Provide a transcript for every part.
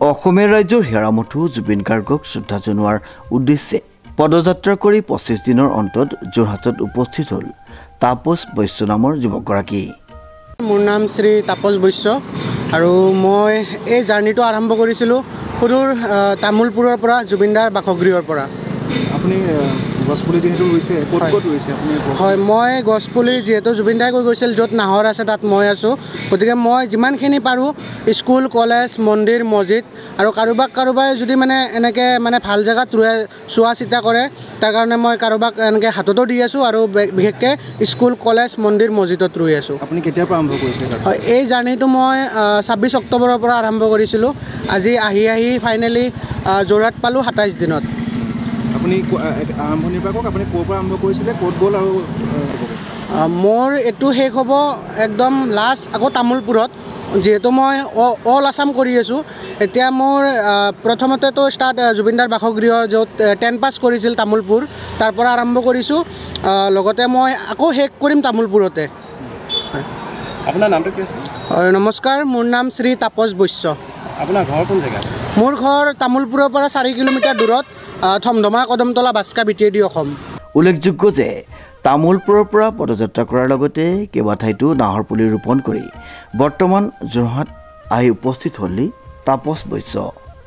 অসমীয়া ৰাজ্যৰ হেৰামঠু জুবিন গাৰ্গক শ্ৰদ্ধা জনোৱাৰ উদ্দেশ্যে পদযাত্ৰা কৰি 25 দিনৰ অন্তত যোৰহাটত উপস্থিত হ'ল তাপস বৈশ্য নামৰ যুৱকগৰাকী। মোৰ নাম শ্ৰী তাপস বৈশ্য আৰু মই এই জাৰ্নিটো আৰম্ভ কৰিছিলোঁ সুদূৰ তামোলপুৰৰ পৰা জুবিনদাৰ বাসগৃহৰ পৰা। আপুনি গছপুলি যিহেতু ৰুইছে ক'ত ৰুইছে আপুনি? হয়, মই গছপুলি যিহেতু জুবিনদাই কৈ গৈছিল য'ত নাহৰ আছে তাত মই আছোঁ, গতিকে মই যিমানখিনি পাৰোঁ স্কুল, কলেজ, মন্দিৰ, মছজিদ আৰু কাৰোবাই যদি এনেকৈ ভাল জেগাত চোৱা চিতা কৰে তাৰ কাৰণে মই কাৰোবাক এনেকৈ হাততো দি আছোঁ আৰু বিশেষকৈ স্কুল, কলেজ, মন্দিৰ, মছজিদত ৰুই আছোঁ। আপুনি কেতিয়াৰ পৰা আৰম্ভ কৰিছে? হয়, এই জাৰ্নিটো মই 26 অক্টোবৰৰ পৰা আৰম্ভ কৰিছিলোঁ। আজি আহি ফাইনেলি যোৰহাট পালোঁ 27 দিনত। আপুনি আৰম্ভণিৰ পৰা কওক, আপুনি ক'ৰ পৰা আৰম্ভ কৰিছিলে, ক'ত গ'ল আৰু মোৰ এইটো শেষ হ'ব একদম লাষ্ট আকৌ তামোলপুৰত, যিহেতু মই অল আছাম কৰি আছোঁ। এতিয়া মোৰ প্ৰথমতেতো ষ্টাৰ্ট জুবিনদাৰ বাসগৃহ য'ত 10 পাছ কৰিছিল তামোলপুৰ, তাৰ পৰা আৰম্ভ কৰিছোঁ। লগতে মই আকৌ শেষ কৰিম তামোলপুৰতে। আপোনাৰ নামটো কি আছে? নমস্কাৰ, মোৰ নাম শ্ৰী তাপস বৈশ্য। আপোনাৰ ঘৰ কোন জেগাত? মোৰ ঘৰ তামোলপুৰৰ পৰা 4 কিলোমিটাৰ দূৰত, থমধমা কদমতলা বাস্কা বিটিএডি অসম। উল্লেখযোগ্য যে তামোলপুৰৰ পৰা পদযাত্ৰা কৰাৰ লগতে কেইবাঠাইতো নাহৰ পুলি ৰোপণ কৰি বৰ্তমান যোৰহাট আহি উপস্থিত হ'লি তাপস বৈশ্য।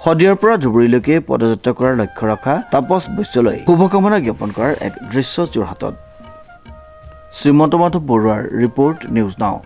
শদিয়াৰ পৰা ধুবুৰীলৈকে পদযাত্ৰা কৰাৰ লক্ষ্য ৰখা তাপস বৈশ্যলৈ শুভকামনা জ্ঞাপন কৰাৰ এক দৃশ্য যোৰহাটত। শ্ৰীমন্ত মাধৱ বৰুৱাৰ ৰিপৰ্ট, নিউজ নাও।